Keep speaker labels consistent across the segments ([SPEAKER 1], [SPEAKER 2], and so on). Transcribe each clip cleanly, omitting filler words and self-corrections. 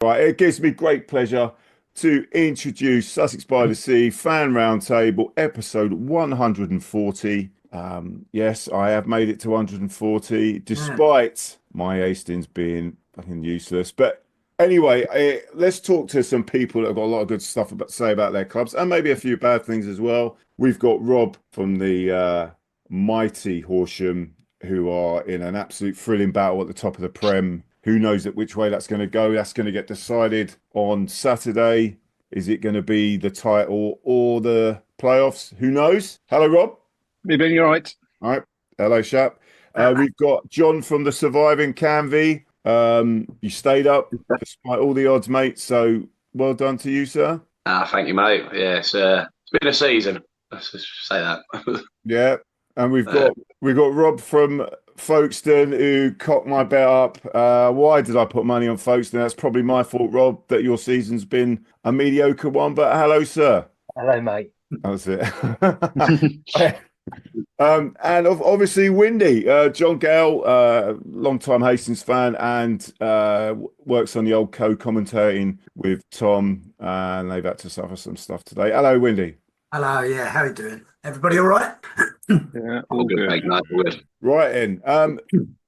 [SPEAKER 1] Right, it gives me great pleasure to introduce Sussex by the Sea Fan Roundtable, episode 140. Yes, I have made it to 140,
[SPEAKER 2] Yeah.
[SPEAKER 1] despite my Hastings being fucking useless. But anyway, let's talk to some people that have got a lot of good stuff to say about their clubs, and maybe a few bad things as well. We've got Rob from the mighty Horsham, who are in an absolute thrilling battle at the top of the Prem. Who knows which way that's going to go? That's going to get decided on Saturday. Is it going to be the title or the playoffs? Who knows? Hello, Rob.
[SPEAKER 3] You been all right?
[SPEAKER 1] All right. Hello, chap. We've got John from the surviving Canvey. You stayed up despite all the odds, mate. So well done to you, sir.
[SPEAKER 4] Thank you, mate. Yeah, it's been a season. Let's just say that.
[SPEAKER 1] Yeah. And we've
[SPEAKER 4] Uh,
[SPEAKER 1] got Rob from Folkestone who cocked my bet up. Why did I put money on Folkestone? That's probably my fault, Rob, that your season's been a mediocre one. But hello, sir.
[SPEAKER 2] Hello, mate.
[SPEAKER 1] That's it. And obviously Windy, John Gale, long-time Hastings fan, and works on the old co-commentating with Tom, and they've had to suffer some stuff today. Hello, Windy.
[SPEAKER 2] Hello, yeah, how you doing? Everybody all right?
[SPEAKER 3] Yeah,
[SPEAKER 4] all good, mate. No, all good.
[SPEAKER 1] Right in.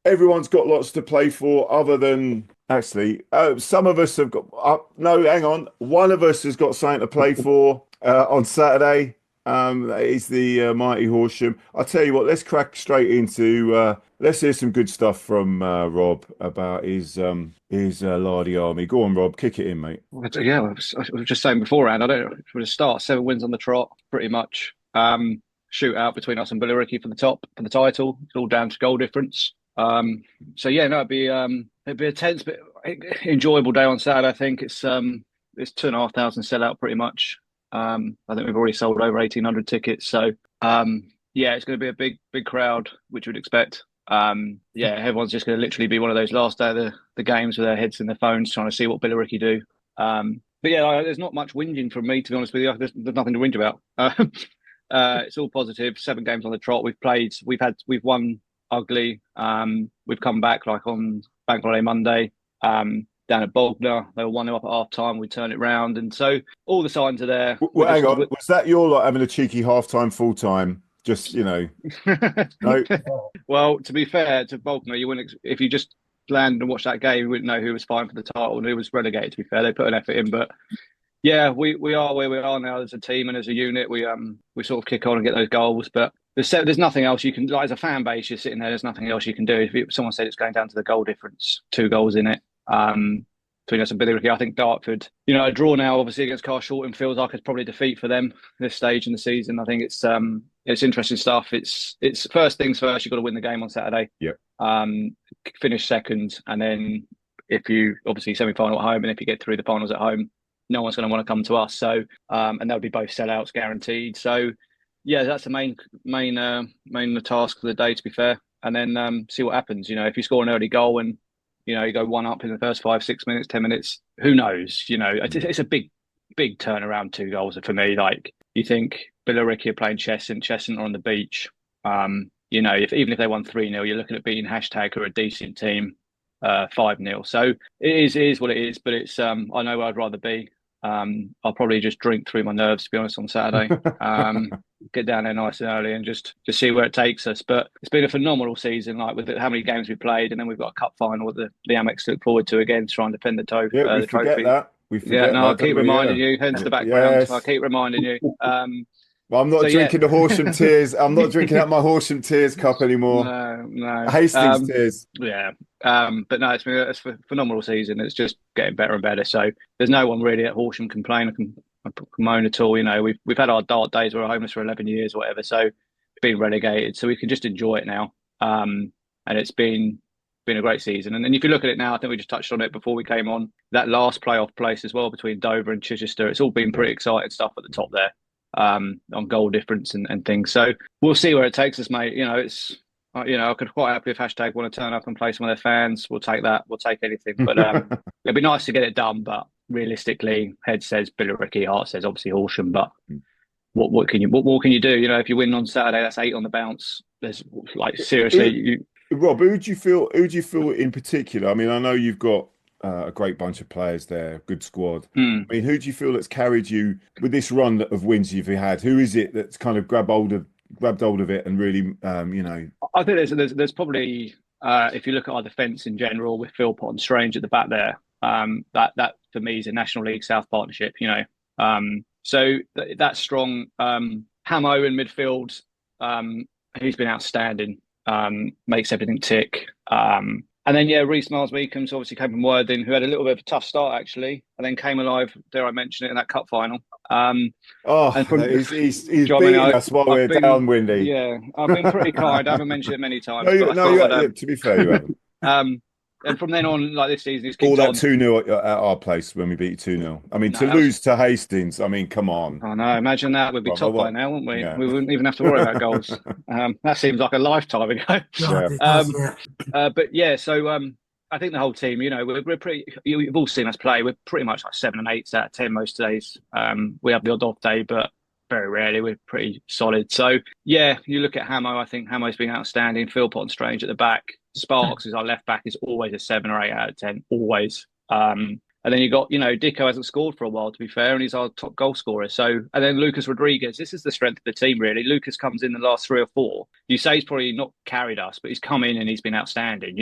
[SPEAKER 1] Everyone's got lots to play for, other than actually, some of us have got. No, hang on. One of us has got something to play for on Saturday. That is the mighty Horsham. I'll tell you what. Let's crack straight into. Let's hear some good stuff from Rob about his Lardy army. Go on, Rob. Kick it in, mate.
[SPEAKER 3] Yeah, I was just saying beforehand. I don't for the start. 7 wins on the trot, pretty much. Shootout between us and Billericay for the title. It's all down to goal difference. So yeah, no, it'd be a tense but enjoyable day on Saturday. I think it's 2,500 sellout pretty much. I think we've already sold over 1,800 tickets. So yeah, it's going to be a big crowd, which we'd expect. Yeah, everyone's just going to literally be one of those last day of the games with their heads in their phones, trying to see what Billericay do. But yeah, there's not much whinging from me, to be honest with you. There's nothing to whinge about. It's all positive. 7 games on the trot. We've won ugly. We've come back like on Bank Holiday Monday. Down at Bognor, they were 1-0 up at half time. We turned it round, and so all the signs are there.
[SPEAKER 1] Well, hang on. Was that your lot having a cheeky half-time, full-time? Just, no.
[SPEAKER 3] Well, to be fair to Bognor, you wouldn't if you just landed and watched that game, you wouldn't know who was fighting for the title and who was relegated. To be fair, they put an effort in, but yeah, we are where we are now as a team and as a unit. We sort of kick on and get those goals, but there's nothing else you can, like, as a fan base. You're sitting there. There's nothing else you can do. If someone said it's going down to the goal difference, 2 goals in it. Between us and Billericay, I think Dartford, a draw now, obviously against Carshalton, feels like it's probably defeat for them this stage in the season. I think it's interesting stuff. It's first things first. You've got to win the game on Saturday.
[SPEAKER 1] Yeah.
[SPEAKER 3] Finish second, and then if you obviously semi-final at home, and if you get through the finals at home, no one's going to want to come to us. So, and they'll be both sellouts guaranteed. So, yeah, that's the main task of the day, to be fair. And then see what happens. If you score an early goal and you go 1 up in the first 5, 6 minutes, 10 minutes, who knows? It's a big turnaround, 2 goals for me. Like, you think Billericay are playing Cheshunt are on the beach. Even if they won 3-0, you're looking at beating Hashtag, who are a decent team, 5-0. So it is what it is, but it's I know where I'd rather be. I'll probably just drink through my nerves, to be honest, on Saturday. Get down there nice and early and just see where it takes us. But it's been a phenomenal season, like with how many games we played, and then we've got a cup final with the Amex to look forward to again, to try and defend the trophy.
[SPEAKER 1] Yeah, we
[SPEAKER 3] the
[SPEAKER 1] forget
[SPEAKER 3] trophy.
[SPEAKER 1] that. We forget that.
[SPEAKER 3] I'll keep reminding
[SPEAKER 1] you.
[SPEAKER 3] Hence the background.
[SPEAKER 1] Yes.
[SPEAKER 3] I'll keep reminding you.
[SPEAKER 1] Well, I'm not drinking the Horsham Tears. I'm not drinking out my Horsham Tears cup anymore.
[SPEAKER 3] No.
[SPEAKER 1] Hastings Tears.
[SPEAKER 3] Yeah. But no, it's been a phenomenal season. It's just getting better and better. So there's no one really at Horsham complain or can moan at all. We've had our dark days. We were homeless for 11 years or whatever. So been relegated. So we can just enjoy it now. And it's been a great season. And then if you look at it now, I think we just touched on it before we came on, that last playoff place as well between Dover and Chichester. It's all been pretty exciting stuff at the top there. On goal difference and things. So we'll see where it takes us, mate. I could quite happily if Hashtag want to turn up and play some of their fans. We'll take that. We'll take anything. But it'd be nice to get it done. But realistically, head says Billericay, heart says obviously Horsham. But what more can you do? If you win on Saturday, that's 8 on the bounce. There's seriously.
[SPEAKER 1] Rob, who do you feel in particular? I mean, I know you've got a great bunch of players there, good squad.
[SPEAKER 3] Hmm.
[SPEAKER 1] I mean, who do you feel that's carried you with this run of wins you've had? Who is it that's kind of grabbed hold of it and really,
[SPEAKER 3] I think there's probably if you look at our defence in general with Philpott and Strange at the back there, that for me is a National League South partnership. So that's strong. Hamo in midfield, he's been outstanding. Makes everything tick. And then Reece Miles Meekham's obviously came from Worthing, who had a little bit of a tough start actually, and then came alive. Dare I mention it in that cup final?
[SPEAKER 1] He's beating us while we're downwindy.
[SPEAKER 3] Yeah, I've been pretty kind. I haven't mentioned it many times.
[SPEAKER 1] To be fair, you haven't.
[SPEAKER 3] And from then on, like this season, he's
[SPEAKER 1] all
[SPEAKER 3] kicked
[SPEAKER 1] that
[SPEAKER 3] on.
[SPEAKER 1] 2-0 at our place when we beat 2-0. I mean, lose to Hastings. I mean, come on.
[SPEAKER 3] I know. Imagine that. We'd be top by now, wouldn't we?
[SPEAKER 1] Yeah.
[SPEAKER 3] We wouldn't even have to worry about goals. That seems like a lifetime ago.
[SPEAKER 2] Yeah.
[SPEAKER 3] So I think the whole team, we're pretty. You've all seen us play. We're pretty much like 7 and 8 out of 10 most days. We have the odd off day, but very rarely. We're pretty solid. So you look at Hamo. I think Hamo's been outstanding. Philpott and Strange at the back. Sparks is our left back, is always a 7 or 8 out of 10, always. And then you got, Dicko hasn't scored for a while, to be fair, and he's our top goal scorer. So, and then Lucas Rodriguez, this is the strength of the team, really. Lucas comes in the last 3 or 4. You say he's probably not carried us, but he's come in and he's been outstanding.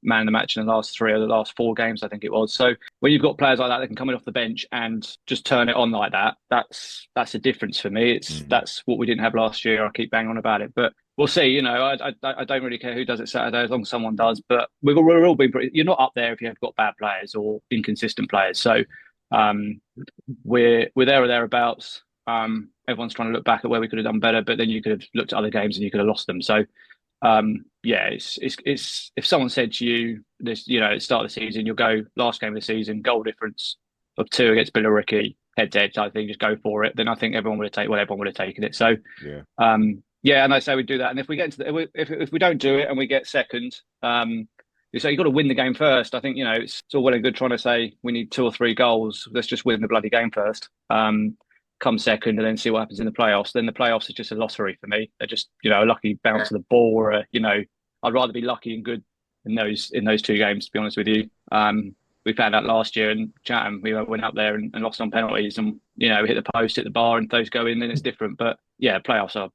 [SPEAKER 3] Man of the match in the last 3 or the last 4 games, I think it was. So when you've got players like that can come in off the bench and just turn it on like that, that's a difference for me. That's what we didn't have last year. I keep banging on about it, but we'll see. I don't really care who does it Saturday as long as someone does. But we're all being pretty. You're not up there if you've got bad players or inconsistent players. So we're there or thereabouts. Everyone's trying to look back at where we could have done better, but then you could have looked at other games and you could have lost them. So it's if someone said to you this, at the start of the season, you'll go last game of the season, goal difference of 2 against Billericay, head-to-head type thing, just go for it. Then I think everyone would have taken it. So and I say we do that. And if we get into if we don't do it and we get second, so you've got to win the game first. I think it's all well and good trying to say we need 2 or 3 goals. Let's just win the bloody game first. Come second and then see what happens in the playoffs. Then the playoffs is just a lottery for me. They're just a lucky bounce of the ball, or I'd rather be lucky and good in those 2 games. To be honest with you, we found out last year in Chatham we went up there and lost on penalties, and we hit the post, hit the bar, and those go in. Then it's different. But playoffs are.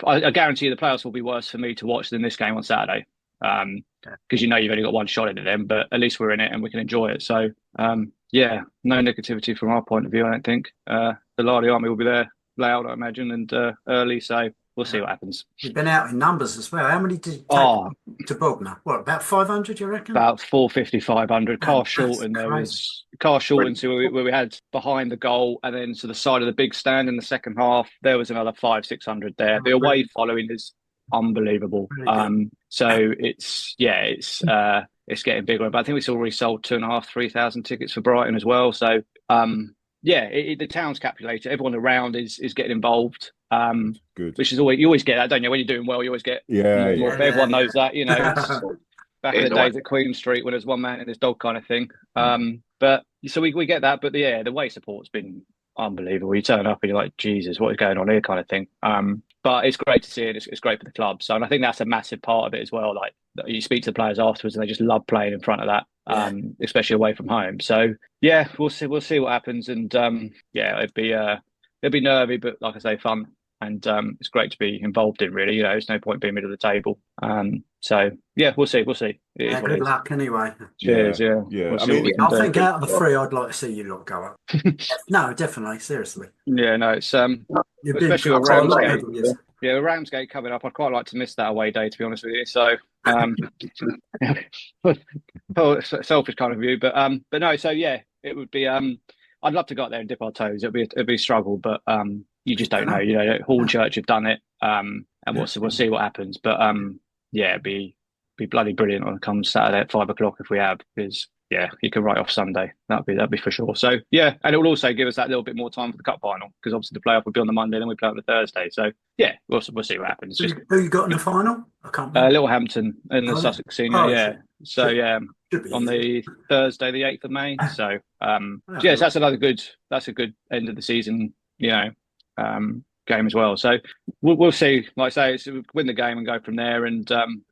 [SPEAKER 3] I guarantee you the playoffs will be worse for me to watch than this game on Saturday, because you've only got one shot into them, but at least we're in it and we can enjoy it. So no negativity from our point of view. I don't think the Lardy Army will be there loud, I imagine, and early. So we'll see what happens.
[SPEAKER 2] You've been out in numbers as well. How many did you take to Bognor? What, about 500? You reckon?
[SPEAKER 3] About 450, 500. Car Shorten. There was Car Shorten, so where we had behind the goal, and then to the side of the big stand in the second half, there was another 500-600 there. The away following is unbelievable. So it's getting bigger. But I think we already sold 2,500-3,000 tickets for Brighton as well. So the town's capulated. Everyone around is getting involved.
[SPEAKER 1] Good.
[SPEAKER 3] Which is always, you always get that, don't you? When you're doing well, you always get more. Everyone knows that, it's back in the days at Queen Street when there's one man and his dog kind of thing. But so we get that, but the way support's been unbelievable. You turn up and you're like, Jesus, what is going on here, kind of thing. But it's great to see it. It's great for the club. So, and I think that's a massive part of it as well. Like, you speak to the players afterwards and they just love playing in front of that, especially away from home. So we'll see what happens. And it'd be nervy, but like I say, fun. And it's great to be involved in, really. There's no point being middle of the table. So we'll see.
[SPEAKER 2] Good luck anyway.
[SPEAKER 3] Cheers. Yeah.
[SPEAKER 2] We'll I think out of the 3, I'd like to see you lot go up. No, definitely, seriously.
[SPEAKER 3] Yeah, no, it's
[SPEAKER 2] You've
[SPEAKER 3] especially
[SPEAKER 2] been
[SPEAKER 3] with Ramsgate. With Ramsgate coming up, I'd quite like to miss that away day, to be honest with you. So, selfish kind of view, but no. So it would be. I'd love to go out there and dip our toes. It'd be a struggle, but you just don't know. Hornchurch have done it, and we'll see what happens. But it'd be bloody brilliant when it comes Saturday at 5 o'clock if we have, because you can write off Sunday. That'd be for sure. So and it will also give us that little bit more time for the cup final, because obviously the playoff will be on the Monday, then we play on the Thursday. So we'll see what happens.
[SPEAKER 2] Who you got in the final? I can't remember.
[SPEAKER 3] Littlehampton in the Sussex senior. So on the Thursday, the 8th of May. So so that's another good. That's a good end of the season. Game as well. So we'll see. Like I say, win the game and go from there, and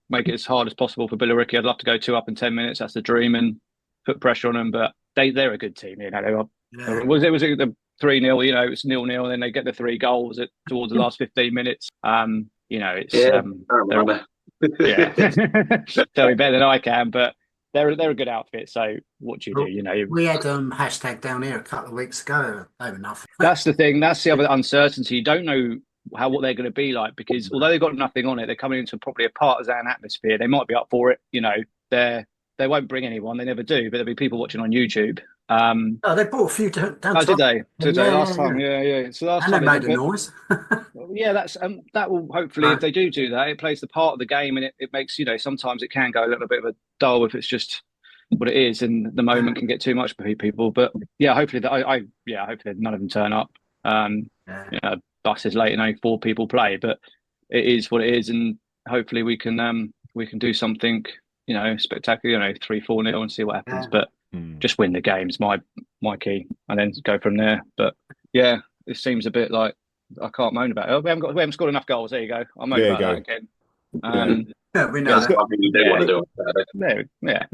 [SPEAKER 3] make it as hard as possible for Billericay. I'd love to go 2 up in 10 minutes. That's the dream, and put pressure on them, but they're a good team. You know, they are.
[SPEAKER 2] Yeah.
[SPEAKER 3] It was the 3-0. You know, it was 0-0, and then they get the 3 goals towards the last 15 minutes. You know, it's
[SPEAKER 4] I remember.
[SPEAKER 3] yeah, tell me better than I can, but they're a good outfit. So what do you do? You know,
[SPEAKER 2] We had hashtag down here a couple of weeks ago. Over nothing.
[SPEAKER 3] that's the thing. That's the other uncertainty. You don't know what they're going to be like, because although they've got nothing on it, they're coming into probably a partisan atmosphere. They might be up for it. You know, they won't bring anyone. They never do. But there'll be people watching on YouTube.
[SPEAKER 2] Oh, they brought a few down.
[SPEAKER 3] Oh, did they? Did they last time?
[SPEAKER 2] Yeah.
[SPEAKER 3] Yeah. So last
[SPEAKER 2] And
[SPEAKER 3] time
[SPEAKER 2] they made a noise.
[SPEAKER 3] yeah, that's that will hopefully, if they do that, it plays the part of the game, and it makes, you know, sometimes it can go a little bit of a dull if it's just what it is, and the moment can get too much for people. But yeah, hopefully hopefully none of them turn up. You know, bus is late and only 4 people play, but it is what it is, and hopefully we can do something, you know, spectacular, you know, 3-4-0 and see what happens. But just win the game's my key, and then go from there. But yeah, it seems a bit like I can't moan about it. We haven't scored enough goals. There you go. I'll moan about that again.
[SPEAKER 2] We know that.
[SPEAKER 4] I mean, you do want to do it.
[SPEAKER 3] There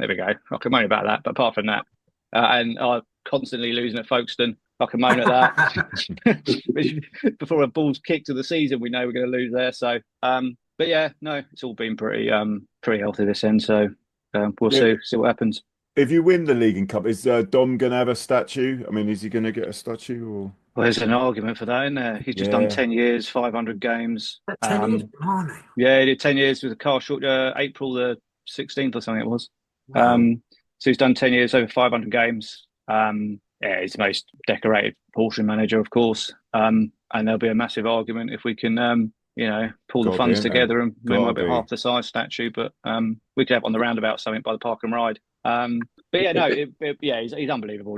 [SPEAKER 3] we go. I can moan about that, but apart from that, and I'm constantly losing at Folkestone. I can moan at that. Before a ball's kicked to the season, we know we're going to lose there. So, but yeah, no, it's all been pretty healthy this end. So we'll see what happens.
[SPEAKER 1] If you win the league and cup, is Dom going to have a statue? I mean, is he going to get a statue or?
[SPEAKER 3] Well, there's an argument for that, isn't there? He's just done 10 years, 500 games.
[SPEAKER 2] 10 years, blimey.
[SPEAKER 3] Yeah, he did 10 years with a car short, April the 16th or something it was.
[SPEAKER 2] Wow.
[SPEAKER 3] So he's done 10 years, over 500 games. Yeah, he's the most decorated Horsham manager, of course. And there'll be a massive argument if we can, you know, pull the funds together, and we might be half the size statue, but we could have on the roundabout something by the Park and Ride. But yeah, no, he's unbelievable.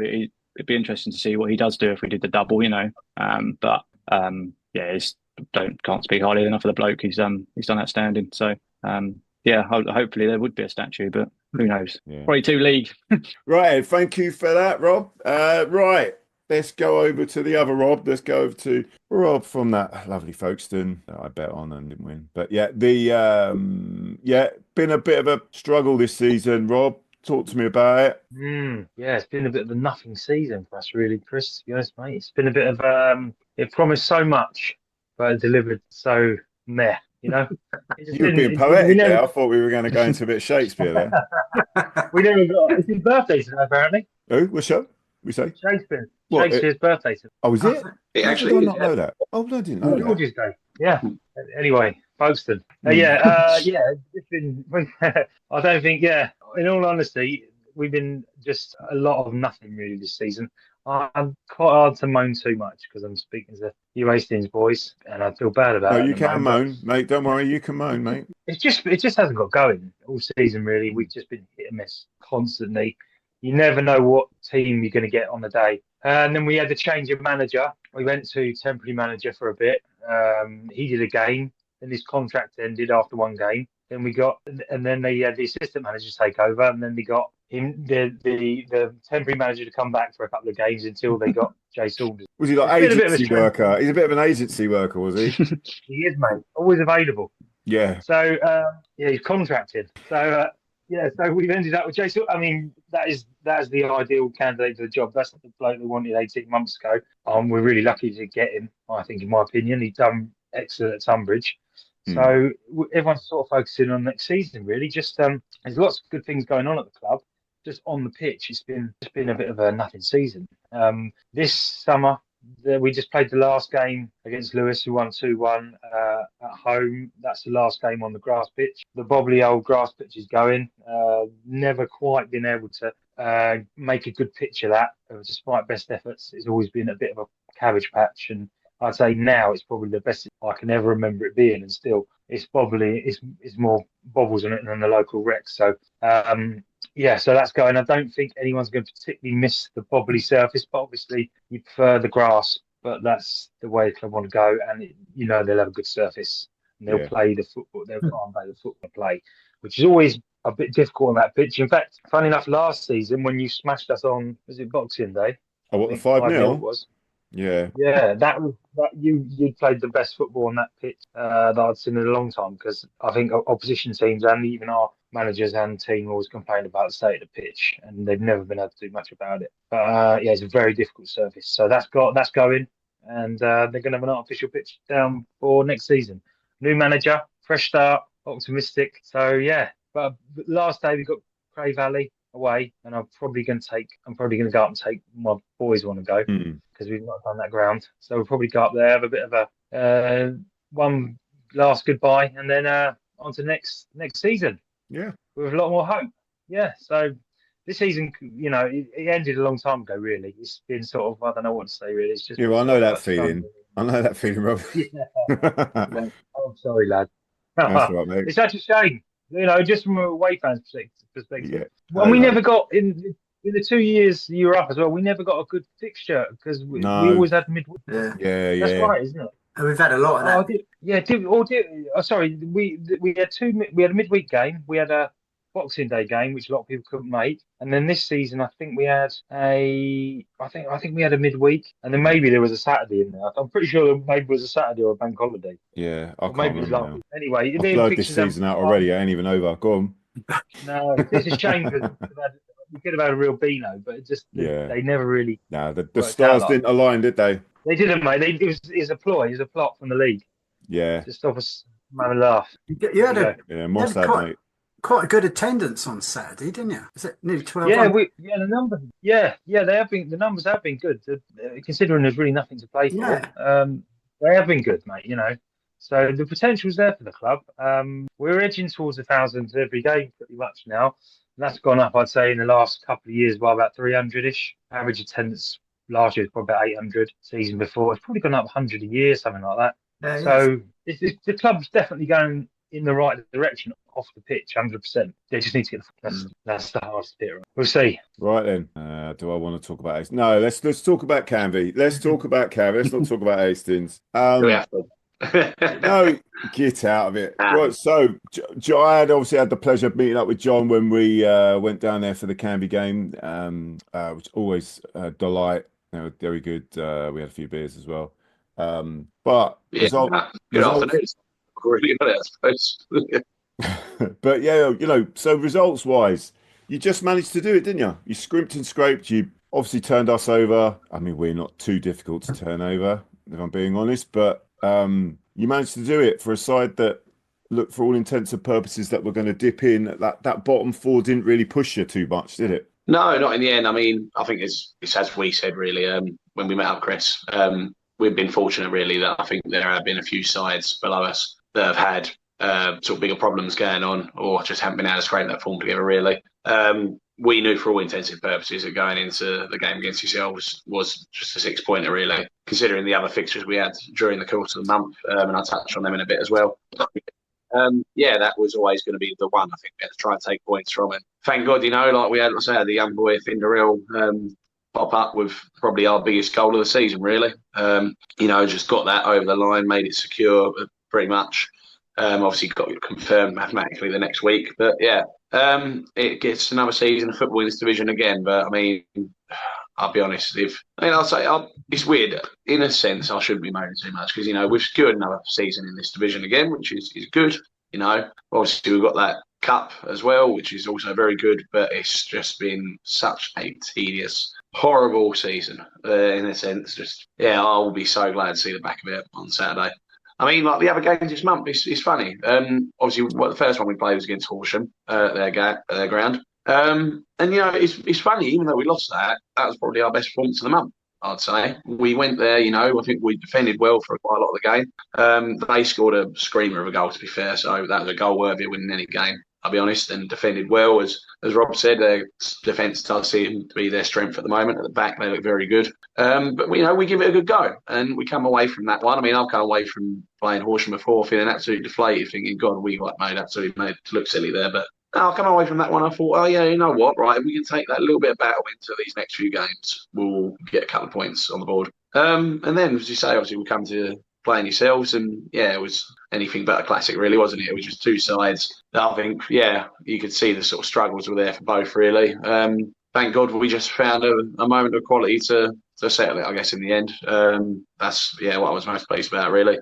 [SPEAKER 3] It'd be interesting to see what he does do if we did the double, you know. Yeah, can't speak highly enough of the bloke. He's done outstanding. So yeah, hopefully there would be a statue, but who knows? Yeah. Probably 2 league.
[SPEAKER 1] Right, thank you for that, Rob. Right, let's go over to the other Rob. Let's go over to Rob from that lovely Folkestone that I bet on and didn't win. But yeah, been a bit of a struggle this season, Rob. Talk to me about it.
[SPEAKER 5] Yeah, it's been a bit of a nothing season for us, really, Chris, to be honest, mate. It's been a bit of it promised so much, but it delivered so meh, you know.
[SPEAKER 1] You were being poetic there. I thought we were going to go into a bit of Shakespeare there.
[SPEAKER 5] We never got. It's his birthday today, apparently.
[SPEAKER 1] Oh, what's up? We say
[SPEAKER 5] Shakespeare. Shakespeare's birthday today.
[SPEAKER 1] Oh, is it?
[SPEAKER 4] It actually
[SPEAKER 1] did I not know that? Oh, no, I didn't know that.
[SPEAKER 5] George's Day. Yeah. Anyway, Folkestone. It's been. I don't think. Yeah. In all honesty, we've been just a lot of nothing really this season. I'm quite hard to moan too much because I'm speaking to you Hastings boys, and I feel bad about it.
[SPEAKER 1] No, you can moan, mate. Don't worry, you can moan, mate.
[SPEAKER 5] It just hasn't got going all season really. We've just been hit and miss constantly. You never know what team you're going to get on the day. And then we had a change of manager. We went to temporary manager for a bit. He did a game, then his contract ended after 1 game. Then then they had the assistant manager take over, and then they got him, the temporary manager, to come back for a couple of games until they got Jay Saunders.
[SPEAKER 1] Was he like agency worker? He's a bit of an agency worker, was he?
[SPEAKER 5] He is, mate. Always available.
[SPEAKER 1] Yeah.
[SPEAKER 5] So he's contracted. So so we've ended up with Jay Saunders. I mean, that is the ideal candidate for the job. That's the bloke they wanted 18 months ago. We're really lucky to get him. I think, in my opinion, he's done excellent at Tunbridge. So everyone's sort of focusing on next season, really. Just there's lots of good things going on at the club. Just on the pitch, it's been a bit of a nothing season. This summer, we just played the last game against Lewis, who won 2-1 at home. That's the last game on the grass pitch. The bobbly old grass pitch is going. Never quite been able to make a good pitch of that, despite best efforts. It's always been a bit of a cabbage patch, and I'd say now it's probably the best I can ever remember it being, and still it's more bobbles on it than the local rec. So so that's going. I don't think anyone's going to particularly miss the bobbly surface, but obviously you prefer the grass. But that's the way the club want to go, and they'll have a good surface, and they'll play the football. They'll try and play the football play, which is always a bit difficult on that pitch. In fact, funny enough, last season when you smashed us on, was it Boxing Day?
[SPEAKER 1] Oh, what, the 5-0
[SPEAKER 5] was?
[SPEAKER 1] Yeah,
[SPEAKER 5] that you played the best football on that pitch that I'd seen in a long time, because I think opposition teams and even our managers and team always complain about the state of the pitch, and they've never been able to do much about it. But yeah, it's a very difficult surface. So that's going, and they're going to have an artificial pitch down for next season. New manager, fresh start, optimistic. So yeah, but last day we got Cray Valley away, and I'm probably going to go up and take my boys want to go because we've not done that ground. So we'll probably go up there, have a bit of a one last goodbye, and then on to next season.
[SPEAKER 1] Yeah,
[SPEAKER 5] with a lot more hope. Yeah, so this season, it ended a long time ago. Really, it's been sort of, I don't know what to say. Really, it's just
[SPEAKER 1] yeah. Well, I know that feeling. I know that feeling, Rob.
[SPEAKER 5] Yeah. I'm sorry, lad.
[SPEAKER 1] That's all right, mate.
[SPEAKER 5] It's such a shame. Just from a away fans' perspective.
[SPEAKER 1] Yeah.
[SPEAKER 5] Well, we never got in the 2 years you were up as well. We never got a good fixture because we always had midweek.
[SPEAKER 1] Yeah.
[SPEAKER 5] That's right, isn't it?
[SPEAKER 2] And we've had a lot of that.
[SPEAKER 5] Sorry, we had we had a midweek game. We had a Boxing Day game, which a lot of people couldn't make. And then this season, I think we had a midweek, and then maybe there was a Saturday in there. I'm pretty sure there maybe was a Saturday or a bank holiday.
[SPEAKER 1] Yeah, I can't
[SPEAKER 5] maybe
[SPEAKER 1] remember now.
[SPEAKER 5] Anyway,
[SPEAKER 1] I've blurred this season out already. I ain't even over. Go on.
[SPEAKER 5] No, it's a shame because we could have had a real Beano, but they never really.
[SPEAKER 1] No, the stars didn't align, did they?
[SPEAKER 5] They didn't, mate. It was a ploy. It was a plot from the league.
[SPEAKER 1] Yeah.
[SPEAKER 5] To stop us having a laugh.
[SPEAKER 2] You had
[SPEAKER 1] more sad, mate.
[SPEAKER 2] Quite a good attendance on Saturday, didn't you? Is it nearly 12?
[SPEAKER 5] Yeah, the numbers. Yeah, they have been. The numbers have been good, considering there's really nothing to play for.
[SPEAKER 2] Yeah.
[SPEAKER 5] They have been good, mate. So the potential's there for the club. We're edging towards 1,000 every game, pretty much now. And that's gone up, I'd say, in the last couple of years by about 300-ish. Average attendance last year was probably about 800. Season before, it's probably gone up 100 a year, something like that. So the club's definitely going in the right direction off the pitch, 100%. They just need to get that's the hardest bit. Right? We'll see.
[SPEAKER 1] Right then, do I want to talk about Hastings? No, let's talk about Canvey. Let's talk about Canvey. Let's not talk about Hastings. No, get out of it. Right, so I had obviously had the pleasure of meeting up with John when we went down there for the Canvey game, which always a delight. Very good. We had a few beers as well. But
[SPEAKER 4] good afternoon. Really good, I suppose.
[SPEAKER 1] But yeah, so results wise, you just managed to do it, didn't you? You scrimped and scraped. You obviously turned us over. I mean, we're not too difficult to turn over, if I'm being honest, but you managed to do it for a side that looked, for all intents and purposes, that we're going to dip in. That bottom four didn't really push you too much, did it?
[SPEAKER 4] No, not in the end. I mean, I think it's as we said, really, when we met up, Chris. We've been fortunate, really, that I think there have been a few sides below us that have had sort of bigger problems going on, or just haven't been able to scrape that form together, really. We knew, for all intents and purposes, that going into the game against yourselves was just a 6-pointer, really, considering the other fixtures we had during the course of the month, and I'll touch on them in a bit as well. That was always going to be the one I think we had to try and take points from. And thank God, like we had, the young boy Finderil pop up with probably our biggest goal of the season, really. Just got that over the line, made it secure pretty much. Obviously got it confirmed mathematically the next week. But yeah, it gets another season of football in this division again. But I mean, I'll be honest, I'll say it's weird. In a sense, I shouldn't be moaning too much because, we've secured another season in this division again, which is good. Obviously we've got that cup as well, which is also very good, but it's just been such a tedious, horrible season in a sense. I'll be so glad to see the back of it on Saturday. I mean, like the other games this month, it's funny. Obviously, the first one we played was against Horsham, their ground. And it's funny, even though we lost that was probably our best performance of the month, I'd say. We went there, I think we defended well for quite a lot of the game. They scored a screamer of a goal, to be fair, so that was a goal worthy of winning any game, I'll be honest, and defended well. As Rob said, their defence does seem to be their strength at the moment. At the back, they look very good. But we give it a good go, and we come away from that one. I mean, I've come away from playing Horsham before feeling absolutely deflated, thinking, God, we made it look silly there. But I'll come away from that one. I thought, oh yeah, you know what, right? If we can take that little bit of battle into these next few games, we'll get a couple of points on the board. And then, as you say, obviously we come to playing yourselves, and yeah, it was anything but a classic, really, wasn't it? It was just two sides. I think, you could see the sort of struggles were there for both, really. Thank God we just found a moment of quality to settle it, I guess, in the end. That's what I was most pleased about, really.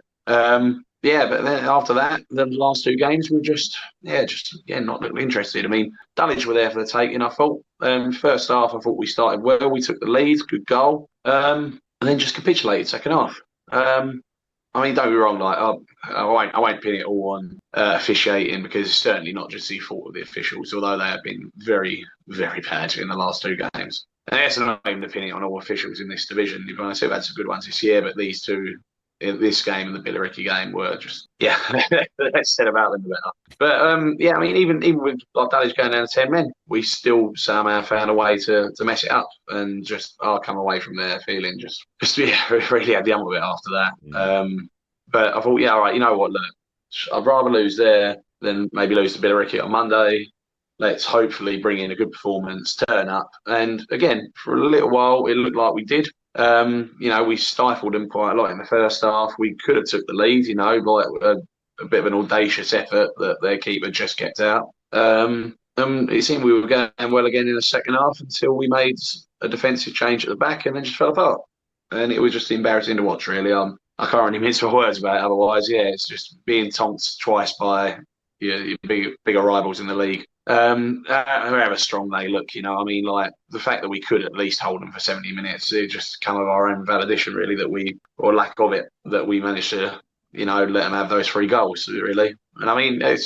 [SPEAKER 4] but then after that, the last 2 games were just not looking interested. I mean, Dulwich were there for the taking, I thought. First half, I thought we started well. We took the lead, good goal, and then just capitulated second half. I mean, don't be wrong. Like, I won't pin it all on officiating, because it's certainly not just the fault of the officials, although they have been very, very bad in the last 2 games. And that's not even to pin it on all officials in this division. I say we've had some good ones this year, but these 2, this game and the Billericay game, were just let's said about them better. But I mean, even with like Dulwich going down to 10 men, we still somehow found a way to mess it up, and just come away from there feeling just really had the ump of it after that. But I thought, all right, you know what, look, I'd rather lose there than maybe lose to Billericay on Monday. Let's hopefully bring in a good performance, turn up, and again, for a little while it looked like we did. We stifled them quite a lot in the first half. We could have took the lead, like a bit of an audacious effort that their keeper just kept out. It seemed we were going well again in the second half until we made a defensive change at the back and then just fell apart. And it was just embarrassing to watch, really. I can't really mince my words about it otherwise. It's just being tonked twice by your bigger rivals in the league. However strong they look, I mean, like the fact that we could at least hold them for 70 minutes, it just come of our own valediction, really, or lack of it, that we managed to, let them have those 3 goals, really. And I mean, I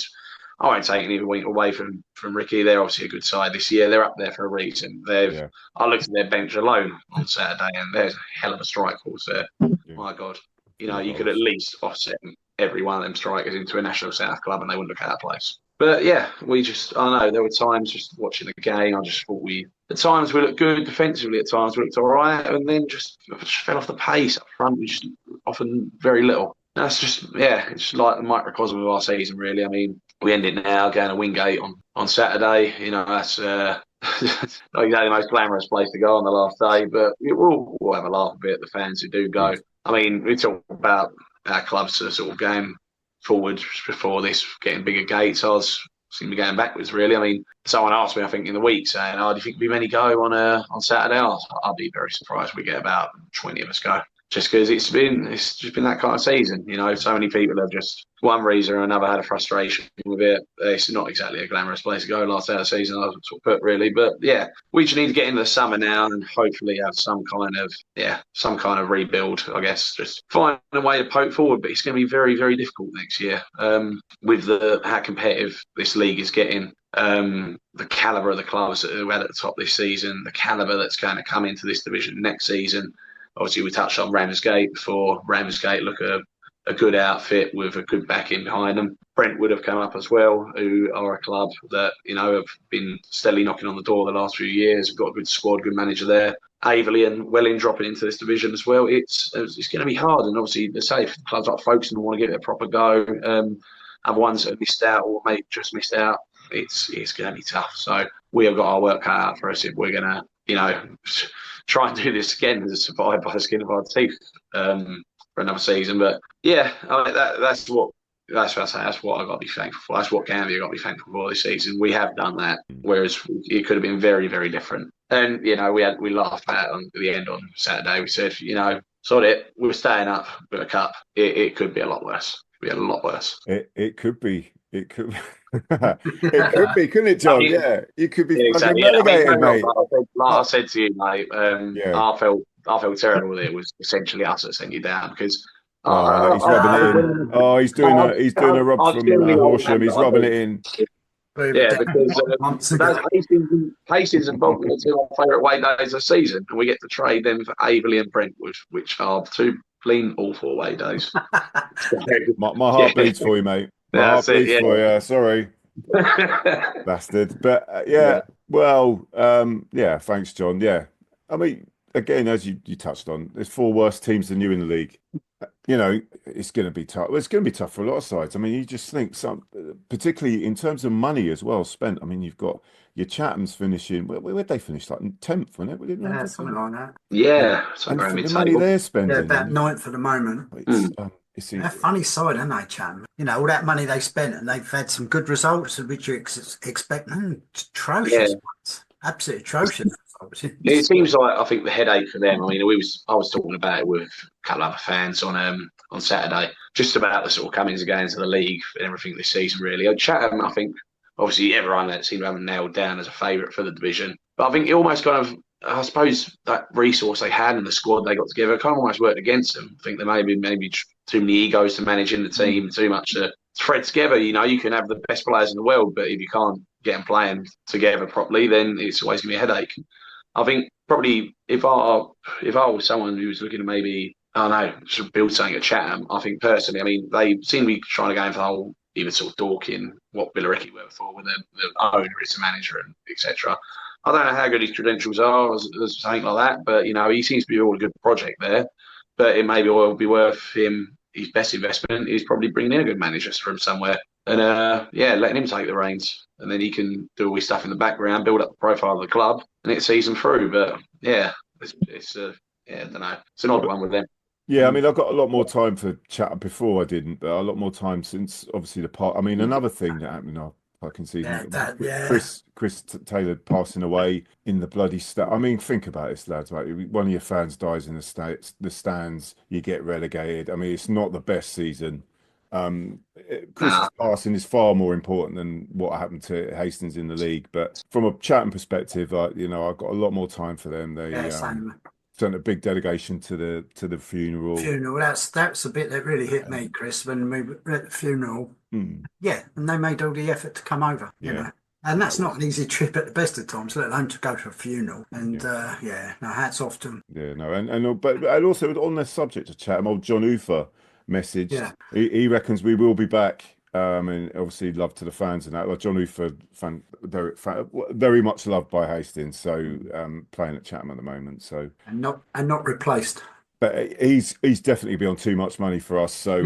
[SPEAKER 4] won't take anything away from Ricky. They're obviously a good side this year. They're up there for a reason. I looked at their bench alone on Saturday, and there's a hell of a strike force there. Yeah. My God, you could at least offset every one of them strikers into a National South club, and they wouldn't look out of place. But I don't know, there were times just watching the game, I just thought at times we looked good defensively, at times we looked all right, and then just fell off the pace up front. We just often very little. That's just, it's just like the microcosm of our season, really. I mean, we ended now going to Wingate on Saturday. That's not exactly the most glamorous place to go on the last day, but we'll have a laugh a bit, the fans who do go. I mean, we talk about our clubs sort of going forward before this, getting bigger gates. I seem to be going backwards, really. I mean, someone asked me, I think, in the week, saying, do you think there'll be many go on Saturday? I'll be very surprised we get about 20 of us go. Just because it's just been that kind of season, so many people have just, one reason or another, had a frustration with it. It's not exactly a glamorous place to go last day of the season, I would sort of put, really. But we just need to get into the summer now and hopefully have some kind of rebuild, I guess. Just find a way to poke forward, but it's going to be very, very difficult next year with how competitive this league is getting. The calibre of the clubs that are at the top this season, the calibre that's going to come into this division next season. Obviously, we touched on Ramsgate before. Ramsgate look a good outfit with a good backing behind them. Brentwood have come up as well, who are a club that, have been steadily knocking on the door the last few years. We've got a good squad, good manager there. Averley and Welling dropping into this division as well. It's going to be hard. And obviously, the safe clubs like Folkestone want to give it a proper go. Other ones that have missed out or maybe just missed out, it's going to be tough. So we have got our work cut out for us if we're going to, try and do this again and survive by the skin of our teeth for another season. But that's what I've got to be thankful for. That's what Canvey got to be thankful for this season. We have done that, whereas it could have been very, very different. And we laughed at the end on Saturday. We said, sod it, we're staying up with a cup. It could be a lot worse. It could be a lot worse.
[SPEAKER 1] It could be. It could. It could be, couldn't it, John? You could be fucking relegated, mate.
[SPEAKER 4] Like I said to you, mate. I felt terrible that it was essentially us that sent you down because.
[SPEAKER 1] He's rubbing it in. Oh, he's doing a rub from Horsham. He's rubbing it in.
[SPEAKER 4] Yeah, because Hastings and Bolton are two of our favourite away days of the season, and we get to trade them for Averley and Brentwood, which are two clean awful away days.
[SPEAKER 1] My heart bleeds for you, mate. My heart bleeds for you. Sorry, bastard. But thanks, John. Yeah, I mean, again, as you touched on, there's 4 worse teams than you in the league. It's going to be tough. Well, it's going to be tough for a lot of sides. I mean, you just think particularly in terms of money as well spent. I mean, you've got your Chatham's finishing. Where'd they finish? Like 10th, wasn't it?
[SPEAKER 2] Yeah, something like that.
[SPEAKER 4] Yeah,
[SPEAKER 1] the money they're spending.
[SPEAKER 2] Yeah, about 9th at the moment.
[SPEAKER 1] It's
[SPEAKER 2] a funny side, aren't they, Chatham? All that money they spent, and they've had some good results, which you expect. Atrocious ones. Absolutely atrocious.
[SPEAKER 4] It seems like I think the headache for them. I mean, I was talking about it with a couple of other fans on Saturday, just about the sort of comings and goings of the league and everything this season. Really, Chatham, I think, obviously everyone seemed to have them nailed down as a favourite for the division, but I think it almost kind of, I suppose that resource they had and the squad they got together kind of almost worked against them. I think there maybe too many egos to manage in the team, too much to thread together. You can have the best players in the world, but if you can't get them playing together properly, then it's always going to be a headache. I think probably if I was someone who was looking to maybe, I don't know, sort of build something at Chatham, I think personally, I mean, they seem to be trying to go in for the whole, even sort of Dorking, what Billericay were before, with the owner is a manager and etc. I don't know how good his credentials are as something like that, but he seems to be all a good project there. But it maybe will be worth him. His best investment is probably bringing in a good manager from somewhere, and letting him take the reins, and then he can do all his stuff in the background, build up the profile of the club, and it sees them through. But it's I don't know, it's an odd one with them.
[SPEAKER 1] Yeah, I mean, I've got a lot more time for Chatham. Before I didn't, but a lot more time since obviously the part. I mean, another thing that happened, I can see Chris Taylor passing away in the bloody I mean, think about this, lads. Right, one of your fans dies in the stands, you get relegated. I mean, it's not the best season. Chris's passing is far more important than what happened to Hastings in the league. But from a Chatham perspective, I've got a lot more time for them. They sent a big delegation to the funeral.
[SPEAKER 2] That's a bit that really hit me, Chris, when we were at the funeral. Yeah, and they made all the effort to come over, you know. And that's not an easy trip at the best of times, let alone to go to a funeral. And hats off to them.
[SPEAKER 1] Yeah, no, and also on the subject of Chatham, old John Ufer messaged. Yeah. He reckons we will be back. And obviously love to the fans and that. Like John Ufer, very much loved by Hastings. So playing at Chatham at the moment. So
[SPEAKER 2] and not replaced.
[SPEAKER 1] But he's definitely be on too much money for us. So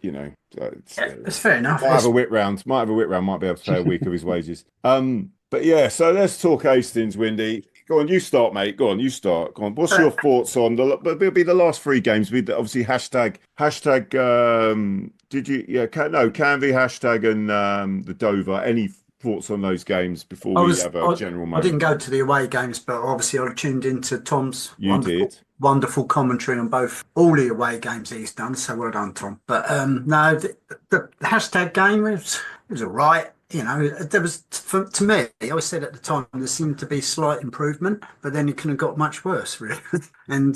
[SPEAKER 2] it's fair enough.
[SPEAKER 1] Might have a whip round. Might be able to pay a week of his wages. But yeah, so let's talk Hastings, Windy. Go on, you start, mate. Go on, you start. Go on. What's your thoughts on it'll be the last three games? Obviously hashtag. Canvey hashtag and the Dover. Any thoughts on those games before we have a general moment?
[SPEAKER 2] I didn't go to the away games, but obviously I tuned into Tom's wonderful commentary on all the away games he's done. So well done, Tom. But the hashtag game was all right. There was, to me, I always said at the time, there seemed to be slight improvement, but then it couldn't have got much worse, really. And